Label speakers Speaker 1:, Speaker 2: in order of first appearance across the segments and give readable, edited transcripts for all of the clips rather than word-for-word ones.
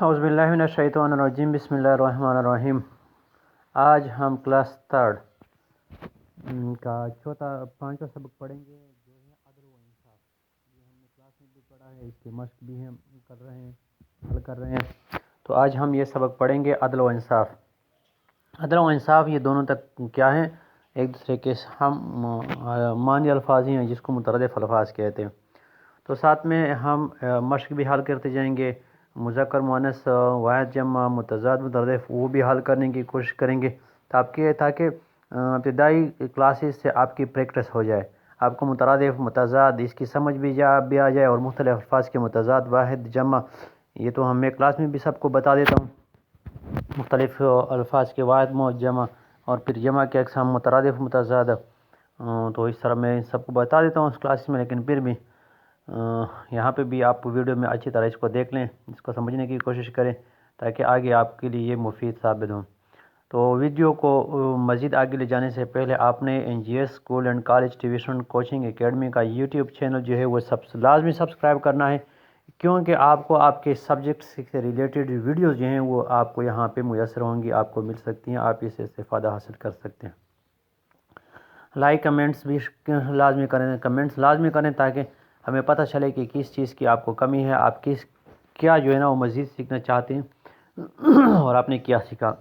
Speaker 1: اعوذ باللہ من الشیطان الرجیم بسم اللہ الرحمن الرحیم۔ آج ہم کلاس تھرڈ کا پانچواں سبق پڑھیں گے جو ہے عدل و انصاف۔ یہ ہم نے کلاس میں بھی پڑھا ہے، اس کی مشق بھی ہم کر رہے ہیں، حل کر رہے ہیں۔ تو آج ہم یہ سبق پڑھیں گے عدل و انصاف۔ عدل و انصاف یہ دونوں تک کیا ہیں؟ ایک دوسرے کے ہم معنی الفاظ ہیں جس کو مترادف الفاظ کہتے ہیں۔ تو ساتھ میں ہم مشق بھی حل کرتے جائیں گے، مذکر مؤنث واحد جمع متضاد مترادف وہ بھی حل کرنے کی کوشش کریں گے تاکہ ابتدائی کلاسز سے آپ کی پریکٹس ہو جائے، آپ کو مترادف متضاد اس کی سمجھ بھی آ جائے، اور مختلف الفاظ کے متضاد واحد جمع یہ تو میں کلاس میں بھی سب کو بتا دیتا ہوں، مختلف الفاظ کے واحد جمع اور پھر جمع کے اقسام مترادف متضاد، تو اس طرح میں سب کو بتا دیتا ہوں اس کلاس میں، لیکن پھر بھی یہاں پہ بھی آپ ویڈیو میں اچھی طرح اس کو دیکھ لیں، اس کو سمجھنے کی کوشش کریں تاکہ آگے آپ کے لیے یہ مفید ثابت ہوں۔ تو ویڈیو کو مزید آگے لے جانے سے پہلے آپ نے N G S school and college tuition coaching academy کا یوٹیوب چینل جو ہے وہ لازمی سبسکرائب کرنا ہے، کیونکہ آپ کو آپ کے سبجیکٹ سے ریلیٹڈ ویڈیوز جو ہیں وہ آپ کو یہاں پہ میسر ہوں گی، آپ کو مل سکتی ہیں، آپ اس سے استفادہ حاصل کر سکتے ہیں۔ لائک کمنٹس بھی لازمی کریں تاکہ ہمیں پتہ چلے کہ کس چیز کی آپ کو کمی ہے، آپ کیا جو ہے نا وہ مزید سیکھنا چاہتے ہیں اور آپ نے کیا سیکھا۔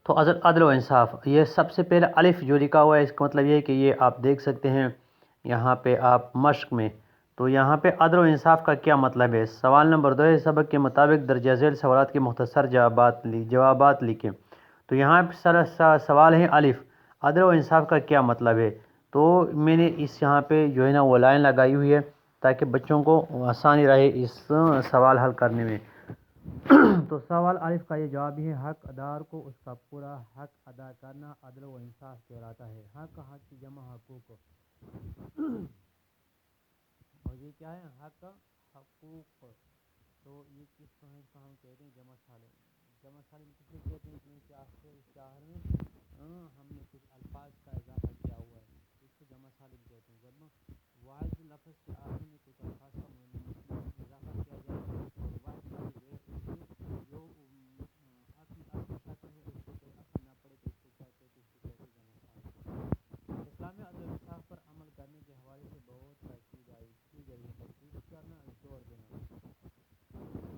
Speaker 1: تو عدل و انصاف، یہ سب سے پہلے الف جو لکھا ہوا ہے اس کا مطلب یہ ہے کہ یہ آپ دیکھ سکتے ہیں یہاں پہ آپ مشق میں، تو یہاں پہ عدل و انصاف کا کیا مطلب ہے۔ سوال نمبر 2 سبق کے مطابق درجہ ذیل سوالات کے مختصر جوابات لکھیں۔ تو یہاں پہ سوال ہے الف، عدل و انصاف کا کیا مطلب ہے؟ تو میں نے یہاں پہ جو ہے نا وہ لائن لگائی ہوئی ہے تاکہ بچوں کو آسانی رہے اس سوال حل کرنے میں۔ تو سوال الف کا یہ جواب ہے، حق دار کو اس کا پورا حق ادا کرنا عدل و انصاف کہلاتا ہے۔ حق کی جمع حقوق، اور یہ کیا ہے؟ حق حقوق، تو یہ کس کو ہم کہتے ہیں؟ جمع سالم کس لیے کہتے ہیں؟ کیونکہ آخر میں ہم نے کچھ الفاظ کا اضافہ کیا ہوا ہے، اس کو جمع سالم کہتے ہیں۔ جب واحد لفظ کے آخر میں کچھ الفاظ کا اضافہ کیا جائے اور واحد لفظ جو اصل شکل ہے اس کو کوئی اثر نہ پڑے تو اس کو کیا کہتے ہیں؟ اس کو کہتے ہیں جمع سالم۔ اسلام میں عدل و انصاف پر عمل کرنے کے حوالے سے بہت تاکید کی گئی ہے، تاکید کرنا، زور دینا۔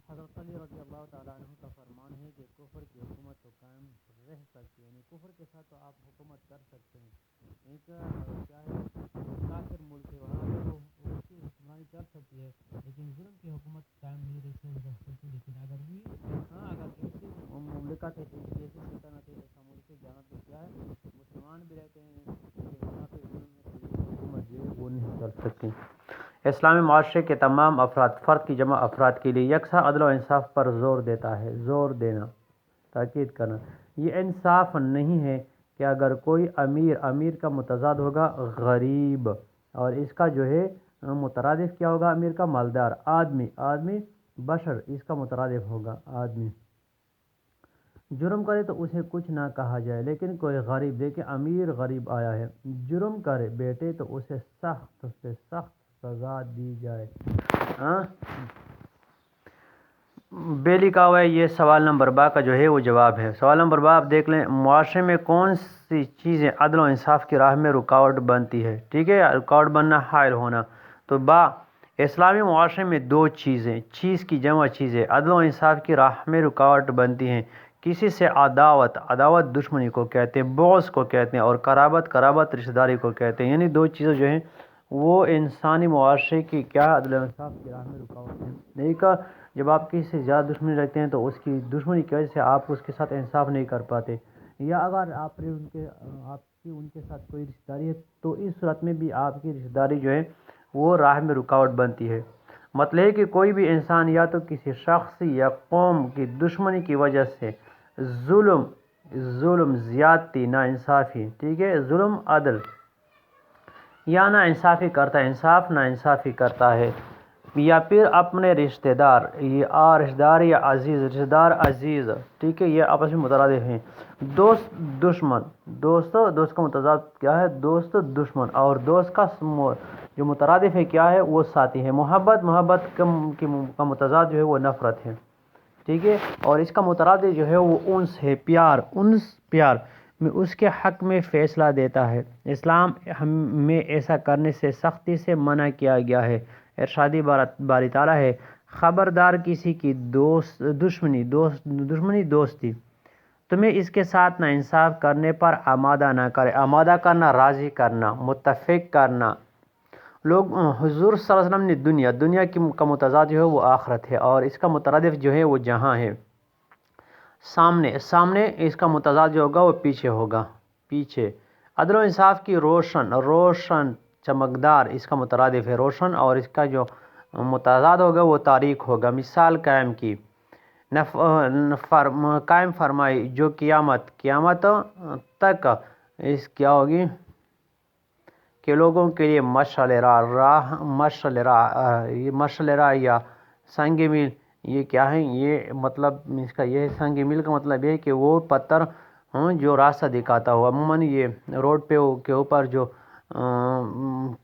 Speaker 1: حضرت علی رضی اللہ تعالیٰ عنہ کا فرمان ہے کہ کفر کی حکومت تو قائم رہ سکتی ہے، یعنی کفر کے ساتھ تو آپ حکومت کر سکتے ہیں، ایک کیا ہے کافر ملک ہے وہاں تو اس کی حکمرانی چل سکتی ہے، لیکن ظلم کی حکومت قائم نہیں رہ سکتی۔ لیکن اگر ایسی مملکت ہے جیسے سلطنت ہے، ایسا ملک ہے جہاں پہ کیا ہے مسلمان بھی رہتے ہیں، وہاں پہ ظلم ہے تو حکومت جو ہے وہ نہیں چل سکتی۔ اسلامی معاشرے کے تمام افراد، فرد کی جمع افراد کے لیے یکساں عدل و انصاف پر زور دیتا ہے، زور دینا، تاکید کرنا۔ یہ انصاف نہیں ہے کہ اگر کوئی امیر کا متضاد ہوگا غریب، اور اس کا جو ہے مترادف کیا ہوگا؟ امیر کا مالدار، آدمی بشر اس کا مترادف ہوگا آدمی۔ جرم کرے تو اسے کچھ نہ کہا جائے، لیکن کوئی غریب، دیکھیں امیر غریب آیا ہے، جرم کرے بیٹے تو اسے سخت سے سخت سزا دی جائے۔ بے لکھا ہوا ہے، یہ سوال نمبر 2 کا جو ہے وہ جواب ہے۔ سوال نمبر 2 آپ دیکھ لیں، معاشرے میں کون سی چیزیں عدل و انصاف کی راہ میں رکاوٹ بنتی ہے؟ ٹھیک ہے، رکاوٹ بننا، حائل ہونا۔ تو اسلامی معاشرے میں 2 چیزیں، چیز کی جمع چیزیں عدل و انصاف کی راہ میں رکاوٹ بنتی ہیں۔ کسی سے عداوت دشمنی کو کہتے ہیں، بغض کو کہتے ہیں، اور قرابت رشتہ داری کو کہتے ہیں، یعنی 2 چیزیں جو ہیں وہ انسانی معاشرے کی کیا عدل و انصاف کی راہ میں رکاوٹ ہے۔ ایک جب آپ کسی سے زیادہ دشمنی رکھتے ہیں تو اس کی دشمنی کی وجہ سے آپ اس کے ساتھ انصاف نہیں کر پاتے، یا اگر آپ کی ان کے ساتھ کوئی رشتہ داری ہے تو اس صورت میں بھی آپ کی رشتہ داری جو ہے وہ راہ میں رکاوٹ بنتی ہے۔ مطلب ہے کہ کوئی بھی انسان یا تو کسی شخص یا قوم کی دشمنی کی وجہ سے ظلم، زیادتی، ناانصافی، ٹھیک ہے، ظلم عدل یا ناانصافی کرتا ہے، انصاف ناانصافی کرتا ہے، یا پھر اپنے رشتہ دار یا رشتہ دار عزیز، ٹھیک ہے، یہ آپس میں مترادف ہیں۔ دوست دشمن، دوست کا متضاد کیا ہے؟ دوست دشمن، اور دوست کا جو مترادف ہے کیا ہے وہ ساتھی ہے. محبت کا متضاد جو ہے وہ نفرت ہے. ٹھیک ہے. اور اس کا مترادف جو ہے وہ انس ہے، پیار میں اس کے حق میں فیصلہ دیتا ہے. اسلام میں ایسا کرنے سے سختی سے منع کیا گیا ہے. ارشادی باری تعالیٰ ہے، خبردار کسی کی دشمنی دوستی تمہیں اس کے ساتھ ناانصاف کرنے پر آمادہ نہ کرے. آمادہ کرنا، راضی کرنا، متفق کرنا. لوگ حضور صلی اللہ علیہ وسلم نے دنیا کا متضاد جو ہے وہ آخرت ہے، اور اس کا مترادف جو ہے وہ جہاں ہے. سامنے اس کا متضاد جو ہوگا وہ پیچھے ہوگا. عدل و انصاف کی روشن چمکدار اس کا مترادف ہے روشن، اور اس کا جو متضاد ہوگا وہ تاریک ہوگا. مثال قائم کی، قائم فرمائی جو قیامت تک اس کیا ہوگی کہ لوگوں کے لیے مشعل راہ یا سنگ میل. یہ کیا ہے؟ یہ مطلب اس کا یہ سنگ میل کا مطلب یہ ہے کہ وہ پتھر جو راستہ دکھاتا ہو. عموماً یہ روڈ کے اوپر جو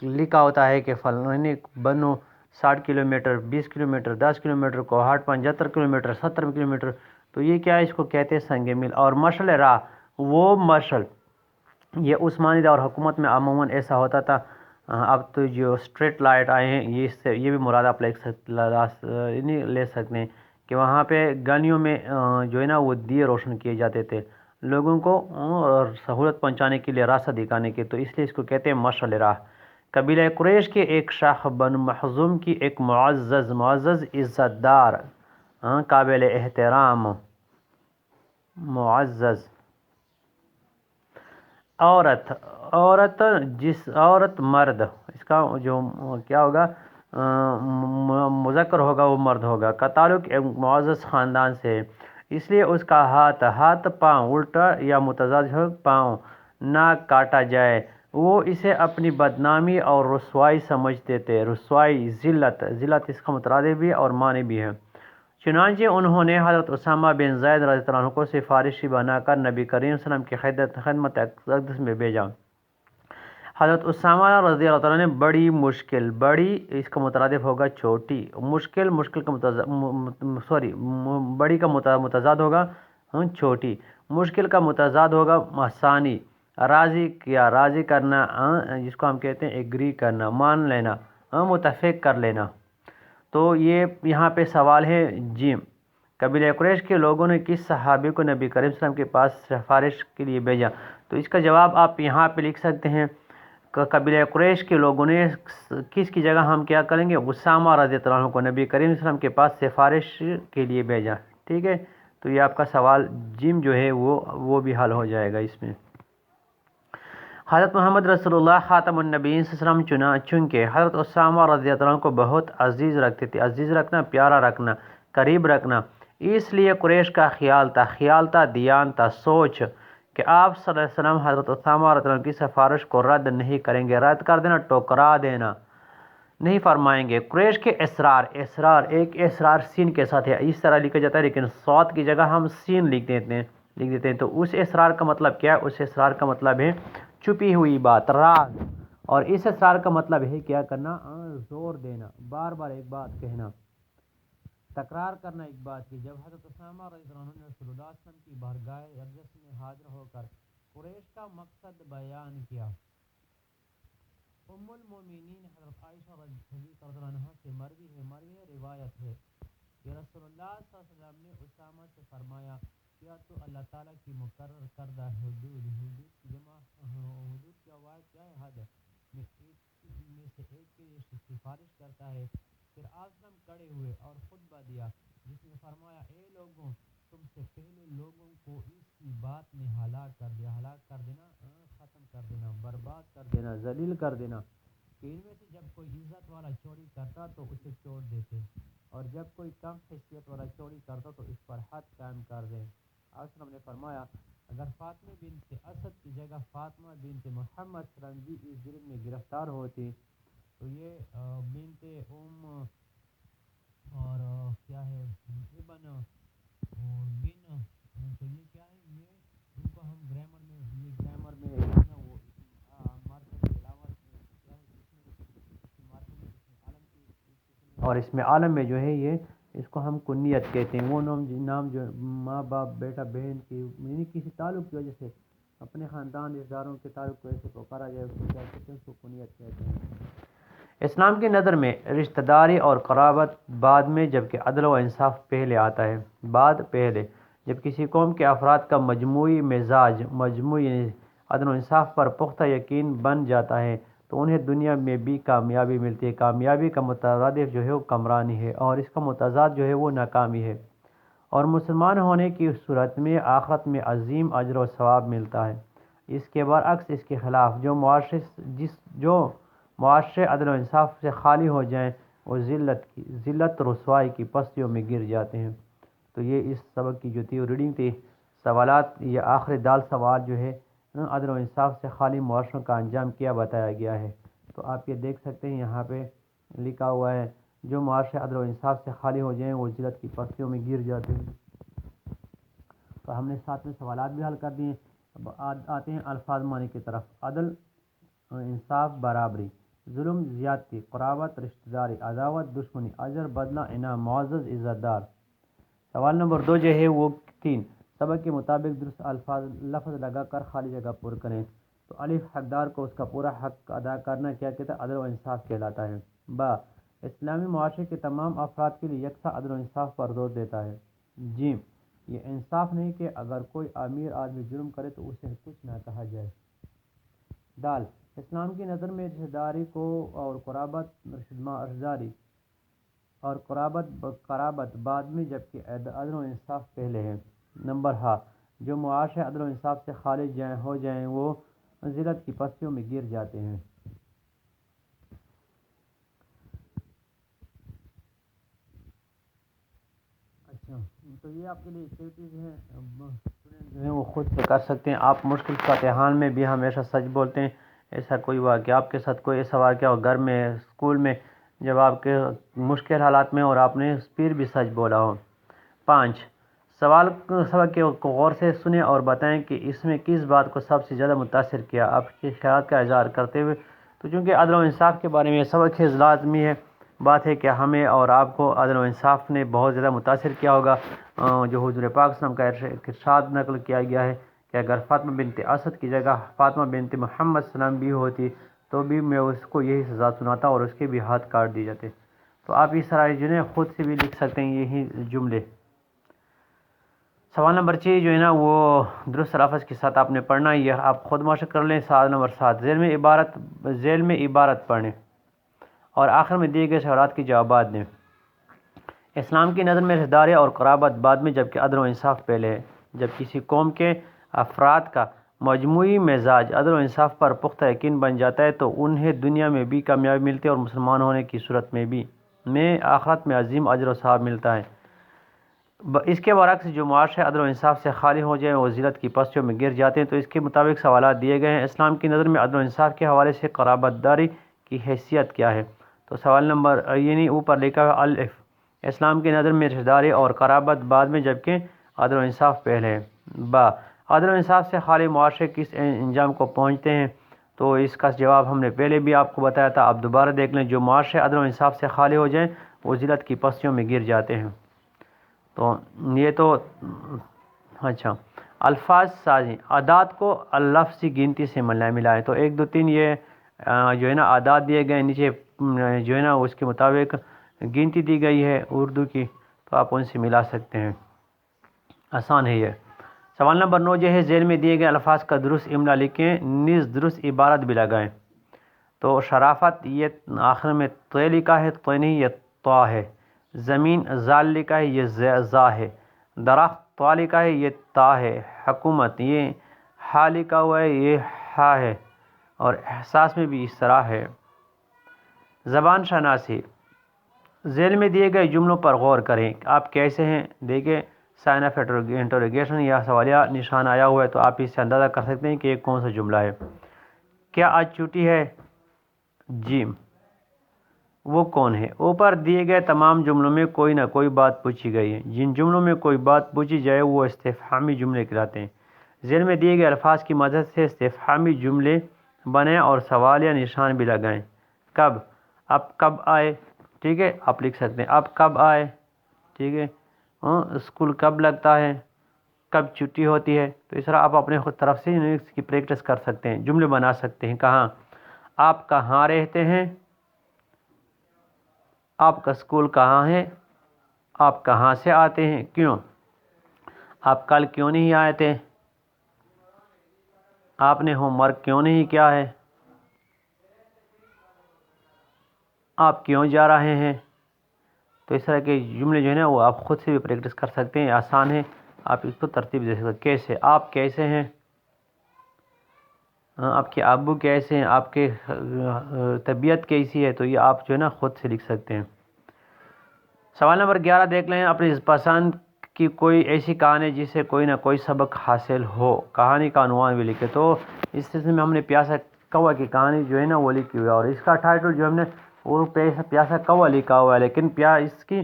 Speaker 1: لکھا ہوتا ہے کہ فلانے بنو 60 کلومیٹر، 20 کلومیٹر، 10 کلومیٹر کو 75 کلومیٹر، 70 کلومیٹر، تو یہ کیا ہے؟ اس کو کہتے ہیں سنگ میل. اور مشعل راہ، وہ مشعل یہ عثمانی دور حکومت میں عموماً ایسا ہوتا تھا. اب تو جو اسٹریٹ لائٹ آئے ہیں یہ بھی مراد آپ لے سکتے ہیں کہ وہاں پہ گلیوں میں جو ہے نا وہ دیے روشن کیے جاتے تھے لوگوں کو سہولت پہنچانے کے لیے، راستہ دکھانے کے، تو اس لیے اس کو کہتے ہیں مشعل راہ. قبیلہ قریش کے ایک شاخ بنو مخزوم کی ایک معزز عزت دار قابل احترام معزز عورت مرد، اس کا جو کیا ہوگا مذکر ہوگا وہ مرد ہوگا، کا تعلق ایک معزز خاندان سے ہے. اس لیے اس کا ہاتھ پاؤں الٹا یا متضاد پاؤں نہ کاٹا جائے. وہ اسے اپنی بدنامی اور رسوائی سمجھتے تھے. رسوائی ذلت اس کا مترادف بھی اور معنی بھی ہے. چنانچہ انہوں نے حضرت اسامہ بن زید رضی اللہ عنہ کو سفارشی بنا کر نبی کریم صلی اللہ علیہ وسلم کی خدمت اقدس میں بھیجا. حضرت اسامہ رضی اللہ عنہ نے بڑی اس کا مترادف ہوگا چھوٹی، مشکل کا بڑی کا متضاد ہوگا چھوٹی، مشکل کا متضاد ہوگا آسانی. راضی کرنا جس کو ہم کہتے ہیں ایگری کرنا، مان لینا، متفق کر لینا. تو یہ یہاں پہ سوال ہے جیم، قبیلہ قریش کے لوگوں نے کس صحابی کو نبی کریم صلی اللہ علیہ وسلم کے پاس سفارش کے لیے بھیجا؟ تو اس کا جواب آپ یہاں پہ لکھ سکتے ہیں کہ قبیلہ قریش کے لوگوں نے کس کی جگہ ہم کیا کریں گے؟ اسامہ رضی اللہ عنہ کو نبی کریم صلی اللہ علیہ وسلم کے پاس سفارش کے لیے بھیجا. ٹھیک ہے. تو یہ آپ کا سوال جیم جو ہے وہ بھی حل ہو جائے گا اس میں. حضرت محمد رسول اللہ خاتم النبیین صلی اللہ علیہ وسلم چونکہ حضرت اسامہ رضی اللہ عنہ کو بہت عزیز رکھتے تھے. عزیز رکھنا، پیارا رکھنا، قریب رکھنا. اس لیے قریش کا خیال تھا، دیان تھا، سوچ کہ آپ صلی اللہ علیہ وسلم حضرت اسامہ رضی اللہ عنہ کی سفارش کو رد نہیں کریں گے. رد کر دینا، ٹکرا دینا نہیں فرمائیں گے. قریش کے ایک اسرار سین کے ساتھ ہے. اس طرح لکھا جاتا ہے لیکن صاد کی جگہ ہم سین لکھ دیتے ہیں. تو اس اسرار کا مطلب کیا ہے؟ اس اسرار کا مطلب ہے چھپی ہوئی بات، راز. اور اس اسرار کا مطلب ہے کیا کرنا؟ زور دینا، بار بار ایک بات کہنا، تکرار کرنا ایک بات کی. جب حضرت اسامہ رضی اللہ عنہ نے رسول اللہ صلی اللہ علیہ وسلم کی بارگاہ اقدس میں حاضر ہو کر قریش کا مقصد بیان کیا، ام المومنین حضرت عائشہ رضی اللہ عنہ سے مروی ہے روایت ہے کہ رسول اللہ صلی اللہ علیہ وسلم نے اسامہ سے فرمایا، کیا تو اللہ تعالیٰ کی مقرر کردہ حدود کی جمع حدود کیا واحد کیا ہے؟ حد میں سے ایک کے لیے سفارش کرتا ہے. پھر آزم کھڑے ہوئے اور خطبہ دیا جس میں فرمایا، اے لوگوں، تم سے پہلے لوگوں کو اس کی بات نے ہلاک کر دینا، ختم کر دینا، برباد کر دینا، ذلیل کر دینا کہ ان میں سے جب کوئی عزت والا چوری کرتا تو اسے چھوڑ دیتے، اور جب کوئی کم حیثیت والا چوری کرتا تو اس پر حد قائم کر دیں. آپ نے فرمایا، اگر فاطمہ بنت اسد کی جگہ فاطمہ بنت محمد صلی اللہ علیہ وسلم اس جرم میں گرفتار ہوتی تو یہ بنت اور کیا ہے ابن اور بن، تو یہ کیا ہے؟ یہ ان کو ہم گرامر میں وہ مارکر کے علاوہ کیا ہے اور اس میں عالم میں جو ہے یہ اس کو ہم کنیت کہتے ہیں۔ وہ نام جو ماں باپ بیٹا بہن کی یعنی کسی تعلق کی وجہ سے اپنے خاندان رشتہ داروں کے تعلق کی وجہ سے پکارا جائے، اس کو کیا کہتے ہیں؟ اس کو کنیت کہتے ہیں۔ اسلام کی نظر میں رشتہ داری اور قرابت بعد میں جبکہ عدل و انصاف پہلے آتا ہے۔ بعد پہلے جب کسی قوم کے افراد کا مجموعی مزاج یعنی عدل و انصاف پر پختہ یقین بن جاتا ہے تو انہیں دنیا میں بھی کامیابی ملتی ہے۔ کامیابی کا مترادف جو ہے وہ کامرانی ہے اور اس کا متضاد جو ہے وہ ناکامی ہے، اور مسلمان ہونے کی صورت میں آخرت میں عظیم اجر و ثواب ملتا ہے۔ اس کے برعکس اس کے خلاف جو معاشرے عدل و انصاف سے خالی ہو جائیں وہ ذلت رسوائی کی پستیوں میں گر جاتے ہیں۔ تو یہ اس سبق کی جو تھی ریڈنگ تھی، سوالات، یہ آخری دال سوال جو ہے عدل و انصاف سے خالی معاشروں کا انجام کیا بتایا گیا ہے۔ تو آپ یہ دیکھ سکتے ہیں یہاں پہ لکھا ہوا ہے جو معاشرے عدل و انصاف سے خالی ہو جائیں وہ ذلت کی پستیوں میں گر جاتے ہیں۔ تو ہم نے ساتھ میں سوالات بھی حل کر دیے۔ اب آتے ہیں الفاظ معنی کی طرف۔ عدل، انصاف، برابری، ظلم، زیادتی، قرابت، رشتہ داری، عداوت، دشمنی، اجر، بدلہ، انعام، معزز، عزت دار۔ سوال نمبر 2 جو ہے وہ 3 سبق کے مطابق درست لفظ لگا کر خالی جگہ پر کریں۔ تو الف حقدار کو اس کا پورا حق ادا کرنا کیا کہتا ہے؟ عدل و انصاف کہلاتا ہے۔ با اسلامی معاشرے کے تمام افراد کے لیے یکساں عدل و انصاف پر زور دیتا ہے۔ جیم یہ انصاف نہیں کہ اگر کوئی امیر آدمی جرم کرے تو اسے کچھ نہ کہا جائے۔ دال اسلام کی نظر میں رشتہ داری کو اور قرابت بعد میں جبکہ عدل و انصاف پہلے ہے۔ نمبر ہا جو معاشرے عدل و انصاف سے خالی ہو جائیں وہ ذلت کی پستیوں میں گر جاتے ہیں۔ اچھا، تو یہ آپ کے لیے ایکٹیویٹیز ہیں جو ہیں وہ خود سے کر سکتے ہیں۔ آپ مشکل فاتحان میں بھی ہمیشہ سچ بولتے ہیں۔ ایسا کوئی واقعہ آپ کے ساتھ کوئی ایسا واقعہ ہو گھر میں، اسکول میں، جب آپ کے مشکل حالات میں اور آپ نے پھر بھی سچ بولا ہو۔ 5 سبق کو غور سے سنیں اور بتائیں کہ اس میں کس بات کو سب سے زیادہ متاثر کیا۔ آپ کے خیالات کا اظہار کرتے ہوئے تو چونکہ عدل و انصاف کے بارے میں سبق ہے، لازمی ہے بات ہے کہ ہمیں اور آپ کو عدل و انصاف نے بہت زیادہ متاثر کیا ہوگا۔ جو حضور پاک صلی اللہ علیہ وسلم کا ارشاد نقل کیا گیا ہے کہ اگر فاطمہ بنت اسد کی جگہ فاطمہ بنت محمد صلی اللہ علیہ وسلم بھی ہوتی تو بھی میں اس کو یہی سزا سناتا اور اس کے بھی ہاتھ کاٹ دیے جاتے۔ تو آپ اس طرح جنہیں خود سے بھی لکھ سکتے ہیں یہی جملے۔ سوال نمبر 6 جو ہے نا وہ درست لفظ کے ساتھ آپ نے پڑھنا ہے، یہ آپ خود مشق کر لیں۔ سوال نمبر 7 ذیل میں عبارت پڑھیں اور آخر میں دیے گئے سوالات کے جوابات دیں۔ اسلام کی نظر میں رشتہ داری اور قرابت بعد میں جبکہ عدل و انصاف پہلے ہے۔ جب کسی قوم کے افراد کا مجموعی مزاج عدل و انصاف پر پختہ یقین بن جاتا ہے تو انہیں دنیا میں بھی کامیابی ملتی ہے اور مسلمان ہونے کی صورت میں آخرت میں عظیم اجر و ثواب ملتا ہے۔ اس کے برعکس جو معاشرے عدل و انصاف سے خالی ہو جائیں وہ ذلت کی پستیوں میں گر جاتے ہیں۔ تو اس کے مطابق سوالات دیے گئے ہیں۔ اسلام کی نظر میں عدل و انصاف کے حوالے سے قرابت داری کی حیثیت کیا ہے؟ تو سوال نمبر یعنی اوپر لکھا ہے الف اسلام کی نظر میں رشتہ داری اور قرابت بعد میں جبکہ عدل و انصاف پہلے ہے۔ با عدل و انصاف سے خالی معاشرے کس انجام کو پہنچتے ہیں؟ تو اس کا جواب ہم نے پہلے بھی آپ کو بتایا تھا، آپ دوبارہ دیکھ لیں۔ جو معاشرے عدل و انصاف سے خالی ہو جائیں وہ ذلت کی پستیوں میں گر جاتے ہیں۔ تو یہ تو اچھا الفاظ سازی اعداد کو لفظی گنتی سے ملائیں۔ تو 1 2 3 یہ جو ہے نا اعداد دیے گئے، نیچے جو ہے نا اس کے مطابق گنتی دی گئی ہے اردو کی، تو آپ ان سے ملا سکتے ہیں، آسان ہے یہ۔ سوال نمبر 9 جو ہے ذیل میں دیے گئے الفاظ کا درست املا لکھیں، نیز درست عبارت بھی لگائیں۔ تو شرافت یہ آخر میں ط لکھا ہے، ط نہیں یہ طا ہے۔ زمین زال لکھا ہے، یہ زا ہے۔ درخت طا لکھا ہے، یہ تا ہے۔ حکومت یہ ہا لکھا ہوا ہے، یہ ہا ہے، اور احساس میں بھی اس طرح ہے۔ زبان شناسی ذیل میں دیے گئے جملوں پر غور کریں، آپ کیسے ہیں؟ دیکھیں سائن آف انٹروگیشن یا سوالیہ نشان آیا ہوا ہے تو آپ اس سے اندازہ کر سکتے ہیں کہ یہ کون سا جملہ ہے۔ کیا آج چھٹی ہے؟ جیم وہ کون ہے؟ اوپر دیے گئے تمام جملوں میں کوئی نہ کوئی بات پوچھی گئی ہے۔ جن جملوں میں کوئی بات پوچھی جائے وہ استفہامی جملے کہلاتے ہیں۔ ذیل میں دیے گئے الفاظ کی مدد سے استفہامی جملے بنائیں اور سوالیہ نشان بھی لگائیں۔ کب؟ اب کب آئے؟ ٹھیک ہے، آپ لکھ سکتے ہیں آپ کب آئے، ٹھیک ہے، اسکول کب لگتا ہے، کب چھٹی ہوتی ہے. تو اس طرح آپ اپنے خود طرف سے اس کی پریکٹس کر سکتے ہیں، جملے بنا سکتے ہیں. کہاں آپ کہاں رہتے ہیں، آپ کا اسکول کہاں ہے، آپ کہاں سے آتے ہیں، کیوں، آپ کل کیوں نہیں آئے تھے، آپ نے ہوم ورک کیوں نہیں کیا ہے، آپ کیوں جا رہے ہیں. تو اس طرح کے جملے جو ہے نا وہ آپ خود سے بھی پریکٹس کر سکتے ہیں، آسان ہے، آپ اس کو ترتیب دے سکتے ہیں. کیسے، آپ کیسے ہیں، آپ کے ابو کیسے ہیں، آپ کے طبیعت کیسی ہے. تو یہ آپ جو ہے نا خود سے لکھ سکتے ہیں. سوال نمبر 11 دیکھ لیں. اپنی پسند کی کوئی ایسی کہانی جس سے کوئی نہ کوئی سبق حاصل ہو. کہانی کا عنوان بھی لکھے. تو اس سلسلے میں ہم نے پیاسا کوا کی کہانی جو ہے نا وہ لکھی ہوئی ہے، اور اس کا ٹائٹل جو ہم نے وہ پیاسا کوا لکھا ہوا ہے، لیکن اس کی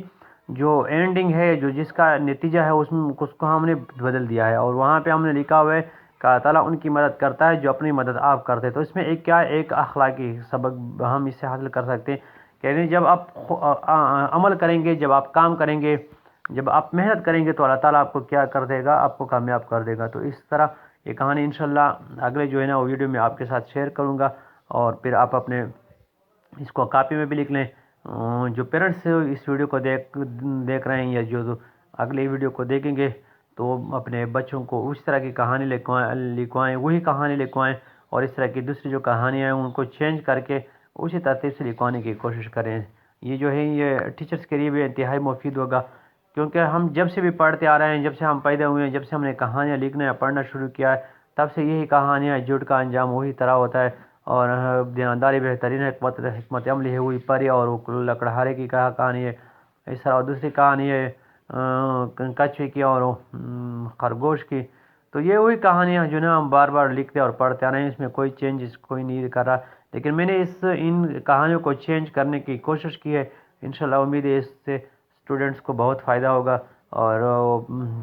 Speaker 1: جو اینڈنگ ہے، جو جس کا نتیجہ ہے، اس کو ہم نے بدل دیا ہے، اور وہاں پہ ہم نے لکھا ہوا ہے کہ اللہ تعالیٰ ان کی مدد کرتا ہے جو اپنی مدد آپ کرتے ہیں. تو اس میں ایک اخلاقی سبق ہم اس سے حاصل کر سکتے ہیں کہ جب آپ عمل کریں گے، جب آپ کام کریں گے، جب آپ محنت کریں گے تو اللہ تعالیٰ آپ کو کیا کر دے گا، آپ کو کامیاب کر دے گا. تو اس طرح یہ کہانی انشاءاللہ اگلے جو ہے نا وہ ویڈیو میں آپ کے ساتھ شیئر کروں گا، اور پھر آپ اپنے اس کو کاپی میں بھی لکھ لیں. جو پیرنٹس اس ویڈیو کو دیکھ رہے ہیں یا جو اگلی ویڈیو کو دیکھیں گے تو اپنے بچوں کو اس طرح کی کہانی لکھوائیں، وہی کہانی لکھوائیں، اور اس طرح کی دوسری جو کہانیاں ہیں ان کو چینج کر کے اسی ترتیب سے لکھوانے کی کوشش کریں. یہ جو ہے یہ ٹیچرز کے لیے بھی انتہائی مفید ہوگا، کیونکہ ہم جب سے بھی پڑھتے آ رہے ہیں، جب سے ہم پیدا ہوئے ہیں، جب سے ہم نے کہانیاں لکھنا یا پڑھنا شروع کیا ہے، تب سے یہی کہانیاں جھوٹ کا انجام وہی طرح ہوتا ہے. اور دینداری بہترین حکمت عملی ہے وہی پری اور لکڑہارے کی کہانی ہے. اس طرح دوسری کہانی ہے کچھوے کی اور خرگوش کی. تو یہ وہی کہانیاں جو نا ہم بار بار لکھتے اور پڑھتے آ رہے ہیں، اس میں کوئی چینجز کوئی نہیں کر رہا، لیکن میں نے ان کہانیوں کو چینج کرنے کی کوشش کی ہے. انشاءاللہ امید ہے اس سے اسٹوڈنٹس کو بہت فائدہ ہوگا، اور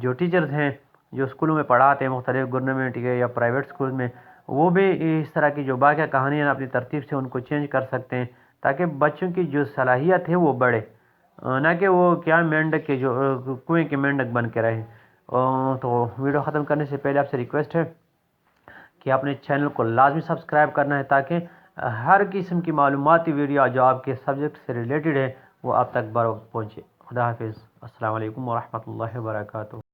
Speaker 1: جو ٹیچرز ہیں جو اسکولوں میں پڑھاتے ہیں مختلف گورنمنٹ کے یا پرائیویٹ اسکول میں، وہ بھی اس طرح کی جو باقی کہانیاں اپنی ترتیب سے ان کو چینج کر سکتے ہیں، تاکہ بچوں کی جو صلاحیت ہے وہ بڑھے، نہ کہ وہ کیا مینڈک کے جو کنویں کے مینڈک بن کے رہے. تو ویڈیو ختم کرنے سے پہلے آپ سے ریکویسٹ ہے کہ اپنے چینل کو لازمی سبسکرائب کرنا ہے، تاکہ ہر قسم کی معلوماتی ویڈیو جو آپ کے سبجیکٹ سے ریلیٹڈ ہے وہ آپ تک بر وقت پہنچے. خدا حافظ. السلام علیکم ورحمۃ اللہ وبرکاتہ.